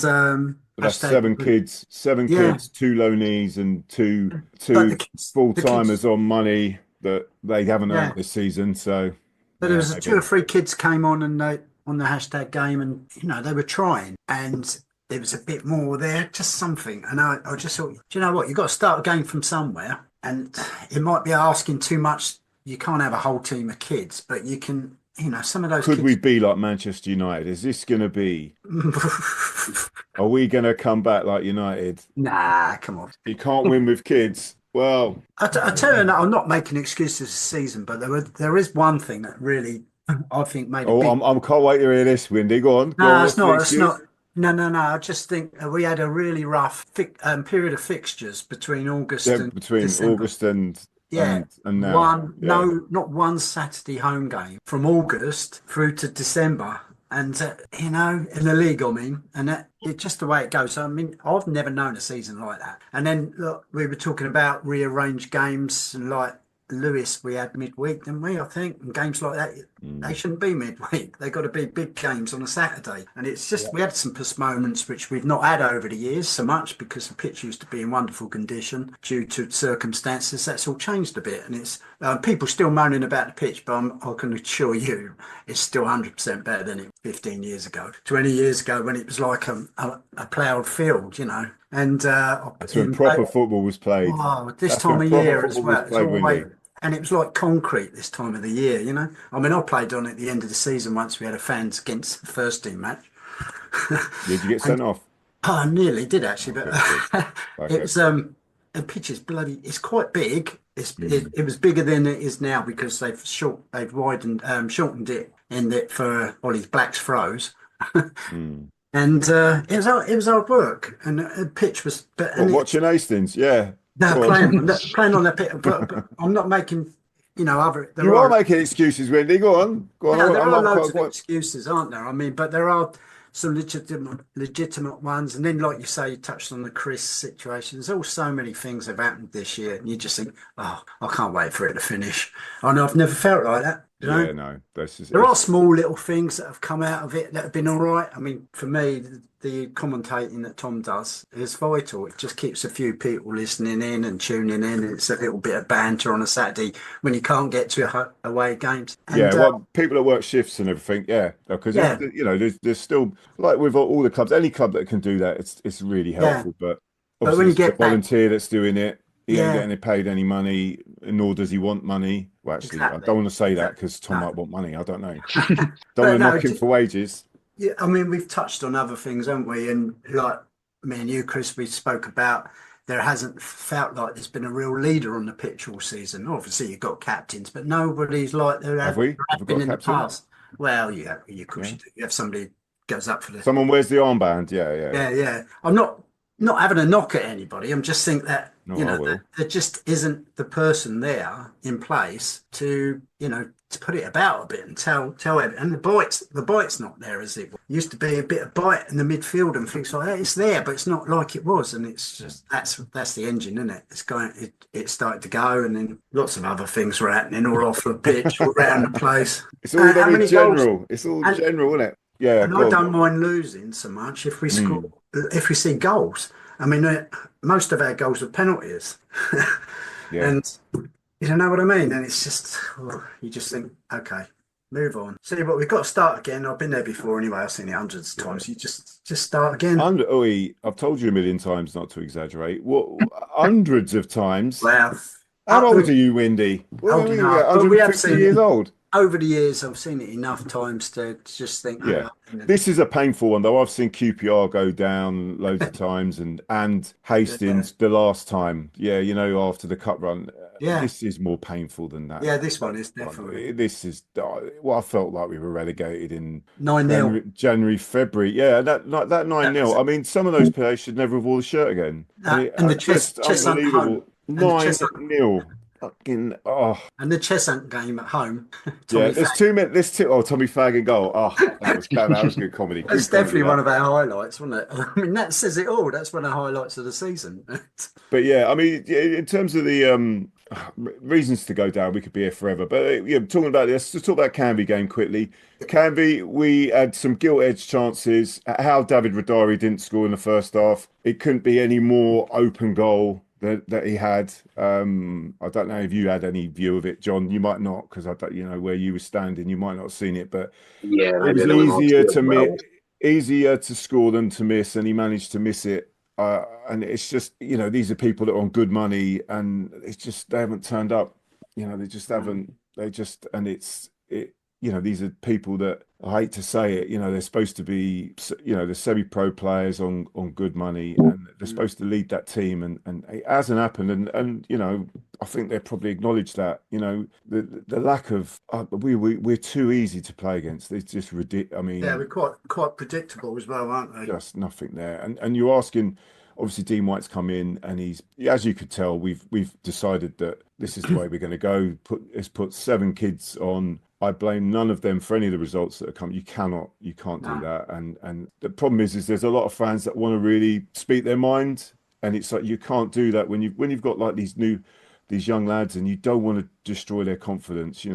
[SPEAKER 1] that's seven kids, 2 loanees and two full-timers on money that they haven't earned this season. So,
[SPEAKER 2] but there was 2 or 3 kids came on and on the hashtag game, and they were trying, and there was a bit more there, just something. And I just thought, do you know what? You've got to start a game from somewhere, and it might be asking too much. You can't have a whole team of kids, but you can, some of those
[SPEAKER 1] Could we be like Manchester United? Is this going to be... Are we going to come back like United?
[SPEAKER 2] Nah, come on.
[SPEAKER 1] You can't win with kids. Well...
[SPEAKER 2] I tell you, I'm not making excuses this season, but there is one thing that really, I think, made a big...
[SPEAKER 1] I can't wait to hear this, Windy. Go on.
[SPEAKER 2] No, it's not. No. I just think we had a really rough period of fixtures between August and December.
[SPEAKER 1] August and...
[SPEAKER 2] Yeah,
[SPEAKER 1] and now,
[SPEAKER 2] not one Saturday home game from August through to December, and in the league, and it's just the way it goes. So, I've never known a season like that. And then look, we were talking about rearranged games, and like Lewis, we had midweek, didn't we? I think, and games like that, they shouldn't be midweek. They got to be big games on a Saturday. And it's just we had some postponements which we've not had over the years so much because the pitch used to be in wonderful condition due to circumstances. That's all changed a bit, and it's people still moaning about the pitch, but I can assure you, it's still 100% better than it 15 years ago, 20 years ago when it was like a ploughed field, And
[SPEAKER 1] that's when proper football was played.
[SPEAKER 2] Oh, this time of year as well. And it was like concrete this time of the year, I played on at the end of the season once we had a fans against the first team match.
[SPEAKER 1] Did you get sent off?
[SPEAKER 2] Oh, I nearly did actually, but it was the pitch is it's quite big. It was bigger than it is now because they've shortened it in that for Ollie Black's throws. And it was hard work, and the pitch was. Watching
[SPEAKER 1] Hastings, yeah.
[SPEAKER 2] No, playing on the pitch, but I'm not making. you know, there
[SPEAKER 1] You are making excuses, Wendy. Go on. Go on.
[SPEAKER 2] yeah, there are loads of
[SPEAKER 1] Go on.
[SPEAKER 2] excuses, aren't there? I mean, but there are some legitimate ones. And then, like you say, you touched on the Chris situation. There's all so many things have happened this year, and you just think, oh, I can't wait for it to finish. I know I've never felt like that. You know?
[SPEAKER 1] Yeah, no, that's just,
[SPEAKER 2] There are small little things that have come out of it that have been all right. I mean, for me, the commentating that Tom does is vital. It just keeps a few people listening in and tuning in. It's a little bit of banter on a Saturday when you can't get to away games. And,
[SPEAKER 1] yeah, well, people that work shifts and everything, yeah, because
[SPEAKER 2] Yeah.
[SPEAKER 1] you know, there's still, like with all the clubs, any club that can do that, it's really helpful. But
[SPEAKER 2] But
[SPEAKER 1] obviously,
[SPEAKER 2] when you
[SPEAKER 1] it's the
[SPEAKER 2] get back-
[SPEAKER 1] volunteer that's doing it. He ain't
[SPEAKER 2] Yeah.
[SPEAKER 1] getting paid any money, nor does he want money. Well, actually, I
[SPEAKER 2] Exactly.
[SPEAKER 1] don't want to say that because Tom
[SPEAKER 2] No.
[SPEAKER 1] might want money. I don't know.
[SPEAKER 2] But
[SPEAKER 1] Don't want to
[SPEAKER 2] no,
[SPEAKER 1] knock him for wages.
[SPEAKER 2] Yeah, I mean, we've touched on other things, haven't we? And like me and you, Chris, we spoke about there hasn't felt like there's been a real leader on the pitch all season. Obviously, you've got captains, but nobody's like there
[SPEAKER 1] Have we? Have we
[SPEAKER 2] been
[SPEAKER 1] got a
[SPEAKER 2] in the
[SPEAKER 1] captain?
[SPEAKER 2] past. Well, yeah, of course
[SPEAKER 1] Yeah.
[SPEAKER 2] you do. You have somebody who goes up for the
[SPEAKER 1] Someone wears the armband. Yeah.
[SPEAKER 2] yeah. I'm not having a knock at anybody. I'm just think that
[SPEAKER 1] No,
[SPEAKER 2] you
[SPEAKER 1] I
[SPEAKER 2] know
[SPEAKER 1] will.
[SPEAKER 2] there just isn't the person there in place to to put it about a bit and tell it. And the bite's not there as it used to be. A bit of bite in the midfield and things like that. It's there, but it's not like it was. And it's just that's the engine, isn't it? It's going. It started to go, and then lots of other things were happening all off the pitch, all around the place.
[SPEAKER 1] It's all
[SPEAKER 2] How
[SPEAKER 1] very
[SPEAKER 2] many
[SPEAKER 1] general.
[SPEAKER 2] goals?
[SPEAKER 1] It's all
[SPEAKER 2] And-
[SPEAKER 1] general, isn't it? Yeah.
[SPEAKER 2] And
[SPEAKER 1] go
[SPEAKER 2] I
[SPEAKER 1] on.
[SPEAKER 2] don't mind losing so much if we score, if we see goals. I mean, most of our goals are penalties,
[SPEAKER 1] Yeah.
[SPEAKER 2] and you know what I mean. And it's just you just think, okay, move on. See, but we've got to start again. I've been there before anyway. I've seen it hundreds of times. You just start again.
[SPEAKER 1] I've told you a million times not to exaggerate. What hundreds of times?
[SPEAKER 2] Well,
[SPEAKER 1] How old are you, Wendy?
[SPEAKER 2] Old
[SPEAKER 1] are you,
[SPEAKER 2] enough. But we have
[SPEAKER 1] 150
[SPEAKER 2] seen
[SPEAKER 1] years
[SPEAKER 2] it.
[SPEAKER 1] old.
[SPEAKER 2] Over the years, I've seen it enough times to just think,
[SPEAKER 1] Yeah.
[SPEAKER 2] you know,
[SPEAKER 1] This is a painful one, though. I've seen QPR go down loads of times, and Hastings the last time. Yeah, you know, after the cup run.
[SPEAKER 2] Yeah.
[SPEAKER 1] This is more painful than that.
[SPEAKER 2] yeah, this one is definitely
[SPEAKER 1] This is well, I felt like we were relegated in
[SPEAKER 2] 9-0.
[SPEAKER 1] January, February. Yeah, that 9-0. I mean, some of those players should never have worn the shirt again.
[SPEAKER 2] And the chess
[SPEAKER 1] unbelievable.
[SPEAKER 2] And the chess
[SPEAKER 1] 9-0. Fucking
[SPEAKER 2] And the Cheshunt game at home.
[SPEAKER 1] Yeah, there's two minutes. There's two. Oh, Tommy Fagin goal. Oh, that was good comedy.
[SPEAKER 2] That's definitely one of our highlights, wasn't it? I mean, that says it all. That's one of the highlights of the season.
[SPEAKER 1] But yeah, I mean, in terms of the reasons to go down, we could be here forever. But yeah, talking about this, let's talk about Canvey game quickly. Canvey, we had some gilt-edged chances. How David Radari didn't score in the first half. It couldn't be any more open goal that he had. I don't know if you had any view of it, John. You might not, because I don't, where you were standing, you might not have seen it. But
[SPEAKER 4] Yeah,
[SPEAKER 1] it was easier to score than to miss, and he managed to miss it. And it's just, these are people that are on good money, and it's just they haven't turned up. They just haven't. These are people that, I hate to say it, they're supposed to be, the semi-pro players on good money, and they're supposed to lead that team, and it hasn't happened. And I think they probably acknowledge that. The lack of we're too easy to play against. It's just ridiculous. I mean,
[SPEAKER 2] yeah, we're quite predictable as well, aren't they?
[SPEAKER 1] just nothing there. And you're asking. Obviously, Dean White's come in, and he's, as you could tell, we've decided that this is the way we're going to go. Put 7 kids on. I blame none of them for any of the results that have come. You can't do that. And the problem is there's a lot of fans that want to really speak their mind, and it's like you can't do that when you've got like these young lads, and you don't want to destroy their confidence.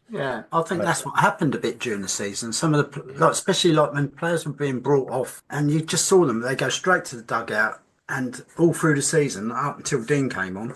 [SPEAKER 2] Yeah, I think that's what happened a bit during the season. Some of the, especially when players were being brought off, and you just saw them, they go straight to the dugout, and all through the season, up until Dean came on,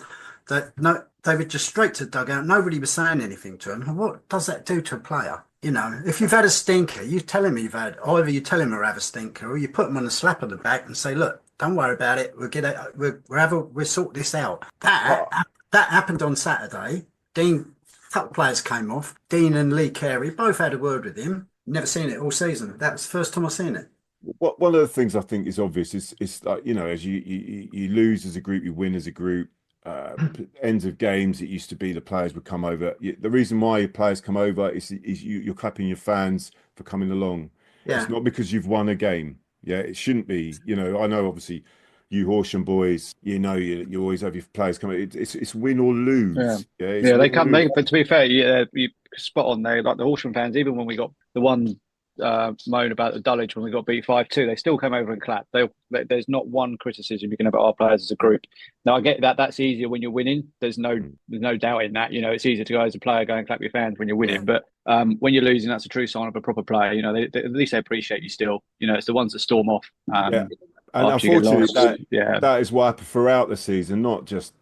[SPEAKER 2] they were just straight to the dugout. Nobody was saying anything to them. What does that do to a player? If you've had a stinker, you tell him either you tell him to have a stinker, or you put him on a slap on the back and say, look, don't worry about it. We'll sort this out. That happened on Saturday. Dean. A couple of players came off. Dean and Lee Carey both had a word with him. Never seen it all season. That was the first time I've seen it.
[SPEAKER 1] One of the things I think is obvious is like, as you lose as a group, you win as a group. Ends of games, it used to be the players would come over. The reason why your players come over is you're clapping your fans for coming along.
[SPEAKER 2] Yeah.
[SPEAKER 1] It's not because you've won a game. Yeah, it shouldn't be. I know obviously you Horsham boys, you always have your players coming. It's win or lose.
[SPEAKER 3] Yeah, they come. But to be fair, you spot on there. Like the Horsham fans, even when we got the one moan about the Dulwich when we got beat 5-2, they still came over and clapped. There's not one criticism you can have at our players as a group. Now I get that that's easier when you're winning. There's no doubt in that. It's easier to go as a player, go and clap your fans when you're winning. But when you're losing, that's a true sign of a proper player. At least they appreciate you still. It's the ones that storm off.
[SPEAKER 1] And unfortunately, that is what happened throughout the season, not just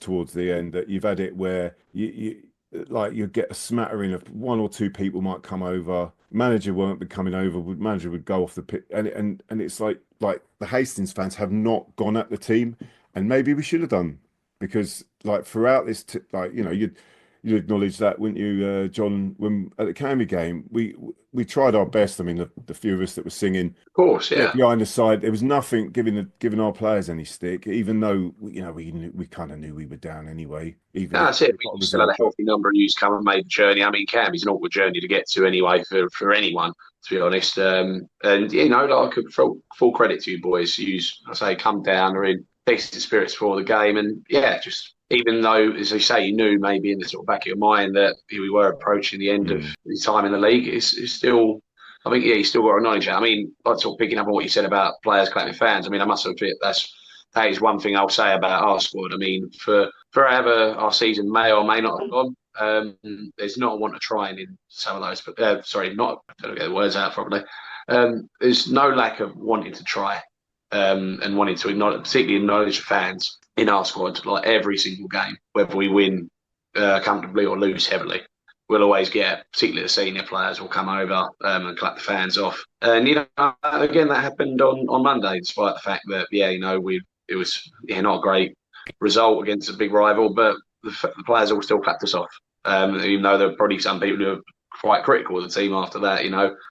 [SPEAKER 1] towards the end. That you've had it where you get a smattering of one or two people might come over. Manager won't be coming over. Manager would go off the pitch, and it's like the Hastings fans have not gone at the team, and maybe we should have done, because throughout this, you'd acknowledge that, wouldn't you, John? When at the Canvey game, we tried our best. I mean, the few of us that were singing,
[SPEAKER 4] of course,
[SPEAKER 1] behind the side, there was nothing giving our players any stick, even though we kind of knew we were down anay.
[SPEAKER 4] That's it. We still had a healthy number of youths come and made the journey. I mean, Canvey's an awkward journey to get to anyway for anyone, to be honest. And full credit to you boys. Come down, are in decent spirits for the game, and just. Even though, as I say, you knew maybe in the sort of back of your mind that we were approaching the end of his time in the league, it's still, I think, you still got to acknowledge that. I mean, sort of picking up on what you said about players clapping fans. I mean, I must admit that is one thing I'll say about our squad. I mean, for however our season may or may not have gone, there's not a want to try in some of those. But I don't get the words out properly. There's no lack of wanting to try and wanting to particularly acknowledge the fans in our squad, like every single game, whether we win comfortably or lose heavily. We'll always get, particularly the senior players, will come over and clap the fans off. And again, that happened on Monday, despite the fact that it was not a great result against a big rival, but the players all still clapped us off. Even though there are probably some people who are quite critical of the team after that.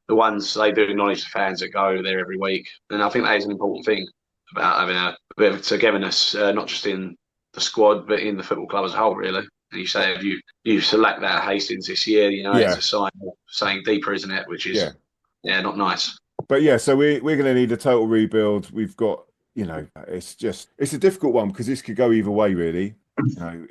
[SPEAKER 4] The ones, they do acknowledge the fans that go there every week, and I think that is an important thing about having a bit of togetherness, not just in the squad, but in the football club as a whole, really. And you say if you select that at Hastings this year, it's a sign of something deeper, isn't it? Which is, not nice.
[SPEAKER 1] But so we're going to need a total rebuild. We've got, it's a difficult one because this could go either way, really.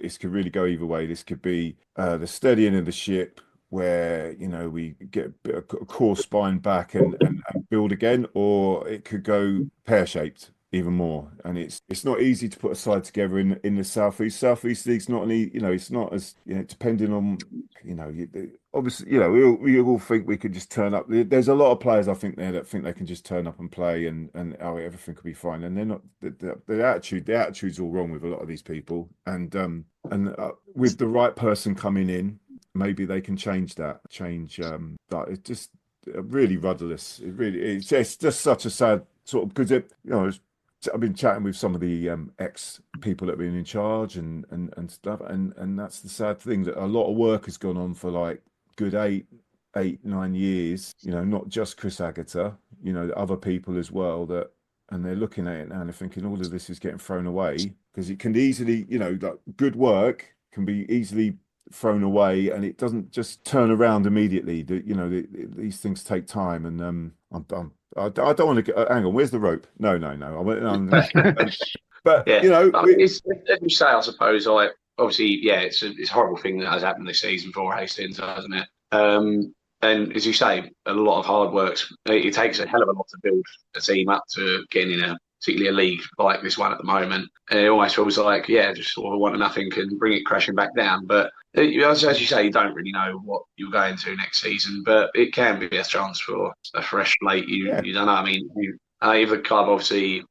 [SPEAKER 1] This could really go either way. This could be the steadying of the ship, where we get a bit of a core spine back and build again, or it could go pear-shaped even more. And it's not easy to put a side together in the Southeast League's not it's not as depending on obviously we all think we could just turn up. There's a lot of players I think there that think they can just turn up and play and everything could be fine, and they're not. The attitude's all wrong with a lot of these people, and with the right person coming in, maybe they can change that. But it's just really rudderless. It's just such a sad sort of, because I've been chatting with some of the ex people that have been in charge and stuff, and that's the sad thing, that a lot of work has gone on for like good 8-9 years. Not just Chris Agata, other people as well, and they're looking at it now and they're thinking all of this is getting thrown away, because it can easily, good work can be easily thrown away, and it doesn't just turn around immediately. These things take time, and I don't want to hang on. Where's the rope? No. But
[SPEAKER 4] as you say, I suppose, obviously, it's a horrible thing that has happened this season for Hastings, hasn't it? And as you say, a lot of hard work. It takes a hell of a lot to build a team up to getting in particularly a league like this one at the moment. And it almost feels like, just sort of one to nothing can bring it crashing back down. But as you say, you don't really know what you're going to next season, but it can be a chance for a fresh slate. You don't know. I mean, if the club obviously,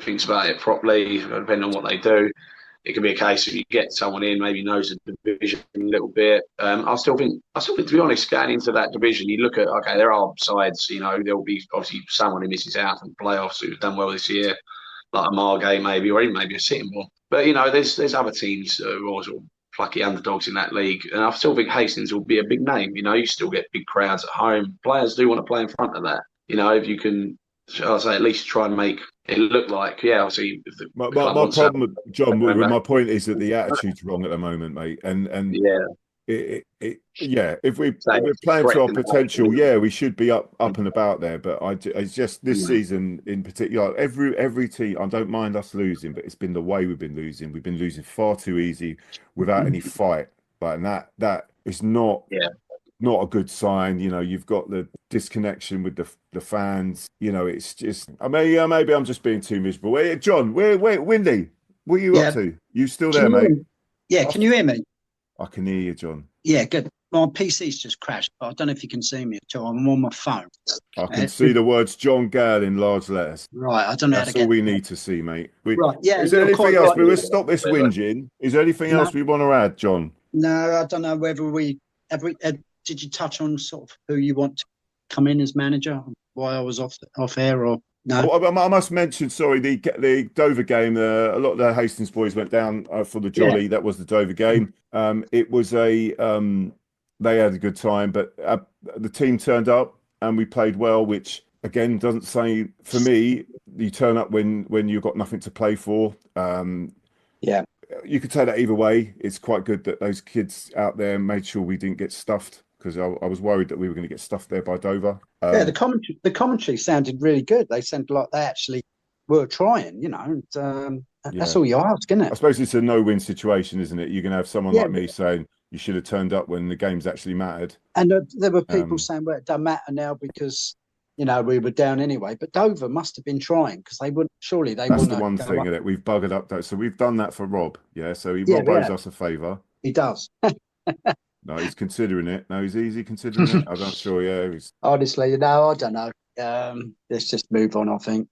[SPEAKER 4] thinks about it properly, depending on what they do, it can be a case of you get someone in, maybe knows the division a little bit. I still think, to be honest, going into that division, you look at, there are sides, there'll be obviously someone who misses out from the playoffs who've done well this year, like a Margate maybe, or even maybe a Sittingbourne. But, there's other teams who are sort of plucky underdogs in that league. And I still think Hastings will be a big name. You still get big crowds at home. Players do want to play in front of that. If you can, I'll say, at least try and make it look like, obviously.
[SPEAKER 1] My problem, John, with my point is that the attitude's wrong at the moment, mate. And if we're playing to our potential, we should be up and about there. But it's just this season in particular, every team. I don't mind us losing, but it's been the way we've been losing. We've been losing far too easy without any fight, and that is not a good sign. You've got the disconnection with the fans. It's just maybe I'm just being too miserable. Wait, John, wait, Windy, what are you up to? You still there, mate?
[SPEAKER 6] Yeah, can you hear me?
[SPEAKER 1] I can hear you, John.
[SPEAKER 6] Yeah, good. My PC's just crashed, but I don't know if you can see me at all. I'm on my phone.
[SPEAKER 1] I can see the words John Gale in large letters.
[SPEAKER 6] Right, I don't know
[SPEAKER 1] That's all we need to see, mate.
[SPEAKER 6] Right, yeah.
[SPEAKER 1] Is there anything else? But let's stop this whinging. Is there anything else we want to add, John?
[SPEAKER 6] No, I don't know whether did you touch on sort of who you want to come in as manager? Why I was off air or no?
[SPEAKER 1] I must mention, sorry, the Dover game. A lot of the Hastings boys went down for the jolly. That was the Dover game. It was they had a good time, but the team turned up and we played well, which again doesn't say, for me, you turn up when you've got nothing to play for. You could take that either way. It's quite good that those kids out there made sure we didn't get stuffed, because I was worried that we were going to get stuffed there by Dover.
[SPEAKER 6] The commentary sounded really good. They sounded like they actually were trying, and that's all you ask, isn't it?
[SPEAKER 1] I suppose it's a no-win situation, isn't it? You're going to have someone like me saying you should have turned up when the game's actually mattered.
[SPEAKER 6] And there were people saying, well, it doesn't matter now because, we were down anyway. But Dover must have been trying, because they wouldn't, surely they wouldn't.
[SPEAKER 1] That's the one thing that we've buggered up, though. So we've done that for Rob, so Rob owes us a favour.
[SPEAKER 6] He does.
[SPEAKER 1] No, he's considering it. No, he's easy considering it. I'm not sure,
[SPEAKER 6] Honestly, I don't know. Let's just move on, I think.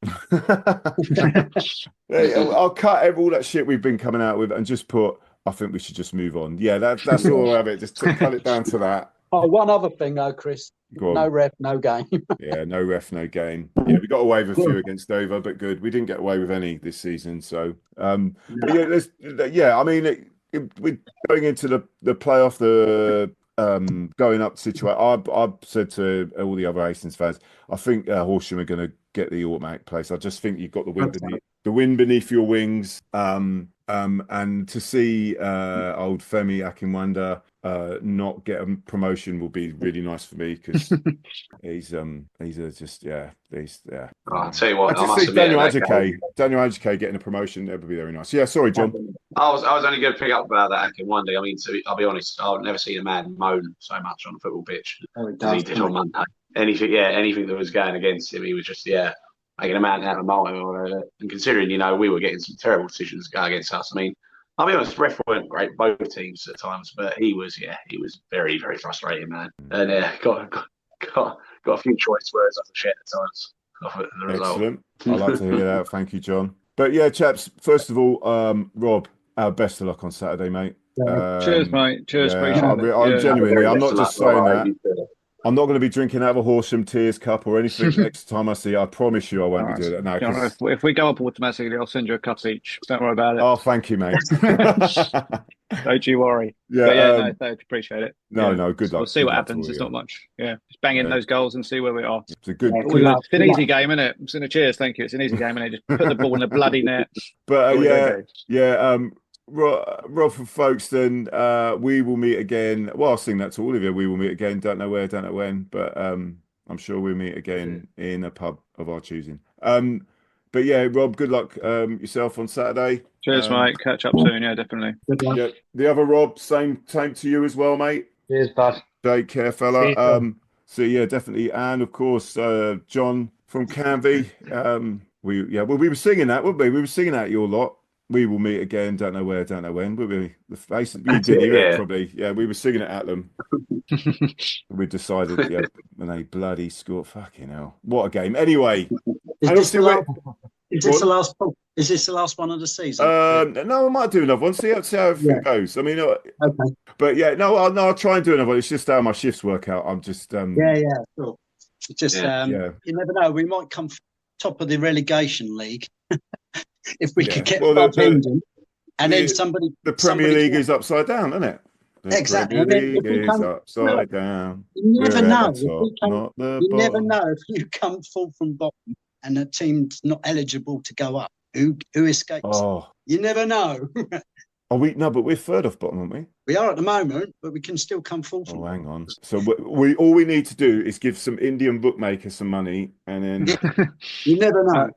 [SPEAKER 1] I'll cut all that shit we've been coming out with and just put, I think we should just move on. Yeah, that's all of it. Just cut it down to that.
[SPEAKER 6] Oh, one other thing though, Chris. No ref, no game.
[SPEAKER 1] Yeah, no ref, no game. Yeah, we got away with a few against Dover, but good. We didn't get away with any this season. So, but I mean, we're going into the playoff, the going up situation. I've said to all the other Hastings fans, I think Horsham are going to get the automatic place. I just think you've got the wind beneath your wings. And to see old Femi Akinwanda not get a promotion will be really nice for me, because he's just.
[SPEAKER 4] I'll tell you what,
[SPEAKER 1] I just think Daniel Adjike getting a promotion, that would be very nice. Yeah, sorry, John.
[SPEAKER 4] I was only going to pick up about that Akinwanda. I mean, I'll be honest, I've never seen a man moan so much on a football pitch as he did on Monday. Anything that was going against him, he was just making a man out of a molehill. And considering, we were getting some terrible decisions go against us. I mean, I'll be honest, ref weren't great, both teams at times, but he was very, very frustrating, man. And got a few choice words off the shed at times. The result.
[SPEAKER 1] Excellent. I like to hear that. Thank you, John. But yeah, chaps, first of all, Rob, best of luck on Saturday, mate.
[SPEAKER 3] Cheers, mate. Cheers, appreciate it.
[SPEAKER 1] I'm genuinely, I'm not just saying that. I'm not going to be drinking out of a Horsham Tears cup or anything next time I see you. I promise you I won't be doing that. No,
[SPEAKER 3] if we go up automatically, I'll send you a cup each. Don't worry about it.
[SPEAKER 1] Oh, thank you, mate.
[SPEAKER 3] Don't you worry.
[SPEAKER 1] Yeah,
[SPEAKER 3] no, appreciate it.
[SPEAKER 1] No, good luck.
[SPEAKER 3] We'll see what happens. It's not much. Yeah, just bang in those goals and see where we are.
[SPEAKER 1] It's a good.
[SPEAKER 3] It's an easy game, isn't it? It's a cheers. Thank you. It's an easy game, isn't it? Just put the ball in the bloody net.
[SPEAKER 1] But Rob from Folkestone, we will meet again. Well, I'll sing that to all of you. We will meet again. Don't know where, don't know when, but I'm sure we'll meet again in a pub of our choosing. But yeah, Rob, good luck yourself on Saturday.
[SPEAKER 3] Cheers, mate. Catch up soon. Yeah, definitely.
[SPEAKER 1] Yeah, the other Rob, same to you as well, mate.
[SPEAKER 5] Cheers, bud.
[SPEAKER 1] Take care, fella. So yeah, definitely, and of course, John from Canvey. We were singing that, weren't we? We were singing that your lot. We will meet again. Don't know where, don't know when. Will we? The face you did hear it, probably. Yeah, we were singing it at them. We decided, when they bloody scored. Fucking hell! What a game. Anyway,
[SPEAKER 6] is this the last one of the season?
[SPEAKER 1] No, I might do another one. See how everything goes. I mean, but yeah, I'll try and do another one. It's just how my shifts work out. I'm just sure.
[SPEAKER 6] Just you never know. We might come top of the relegation league. If we could get ending, and then somebody.
[SPEAKER 1] The Premier League is upside down, isn't it?
[SPEAKER 6] Exactly.
[SPEAKER 1] Premier League is upside down.
[SPEAKER 6] You never know. You never know if you come full from bottom and the team's not eligible to go up. Who escapes?
[SPEAKER 1] Oh,
[SPEAKER 6] you never know.
[SPEAKER 1] Are we? No, but we're third off bottom, aren't we?
[SPEAKER 6] We are at the moment, but we can still come forth.
[SPEAKER 1] Oh, hang on. So we all we need to do is give some Indian bookmakers some money, and then
[SPEAKER 6] you never know.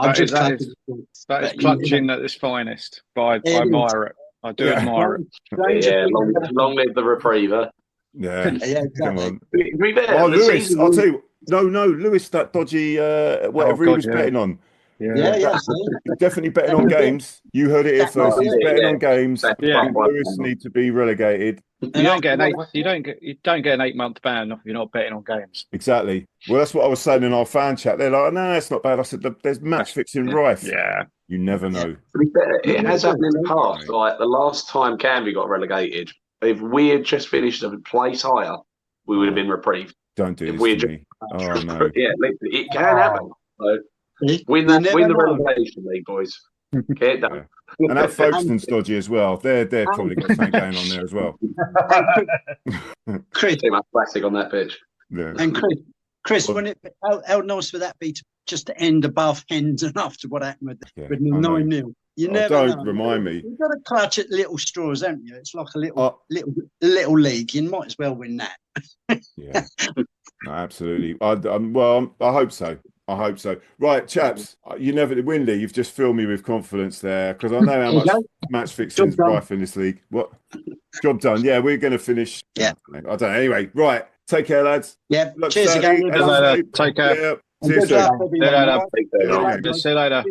[SPEAKER 3] That is clutching at its finest. I admire it. I do admire it.
[SPEAKER 4] Yeah, long live the repriever.
[SPEAKER 1] Yeah,
[SPEAKER 6] exactly.
[SPEAKER 1] Come on.
[SPEAKER 4] Oh,
[SPEAKER 1] Lewis, I'll tell you. No, Lewis, that dodgy whatever he was betting on.
[SPEAKER 6] Yeah.
[SPEAKER 1] He's definitely betting on games. You heard it here first. He's betting on games. Lewis need to be relegated.
[SPEAKER 3] You don't get an 8-month ban if you're not betting on games.
[SPEAKER 1] Exactly. Well, that's what I was saying in our fan chat. They're like, no, it's not bad. I said, there's match fixing rife.
[SPEAKER 3] Yeah.
[SPEAKER 1] You never know.
[SPEAKER 4] It has happened in the past. Like the last time Canvey got relegated, if we had just finished a place higher, we would have been reprieved.
[SPEAKER 1] Don't do this to me. Oh, no.
[SPEAKER 4] Yeah, it can happen. So win the relegation league, boys. Get it done.
[SPEAKER 1] Yeah. And that Folkestone's dodgy as well. They're probably got something going on there as well.
[SPEAKER 6] Chris,
[SPEAKER 4] too much plastic on that pitch.
[SPEAKER 1] Yeah.
[SPEAKER 6] And Chris, how nice would that be just to end above Hens and after what happened with 9-0? You never know.
[SPEAKER 1] Remind me.
[SPEAKER 6] You've got to clutch at little straws, haven't you? It's like a little league. You might as well win that.
[SPEAKER 1] Yeah, no, absolutely. I hope so. I hope so. Right, chaps, you never did win, Lee. You've just filled me with confidence there because I know how much match fixing is rife in this league. What? Job done. Yeah, we're going to finish.
[SPEAKER 6] Yeah.
[SPEAKER 1] I don't know. Anyway, right. Take care, lads.
[SPEAKER 6] Yeah.
[SPEAKER 1] Look,
[SPEAKER 6] cheers again.
[SPEAKER 3] Take care.
[SPEAKER 1] Yeah. See you soon.
[SPEAKER 3] See you later.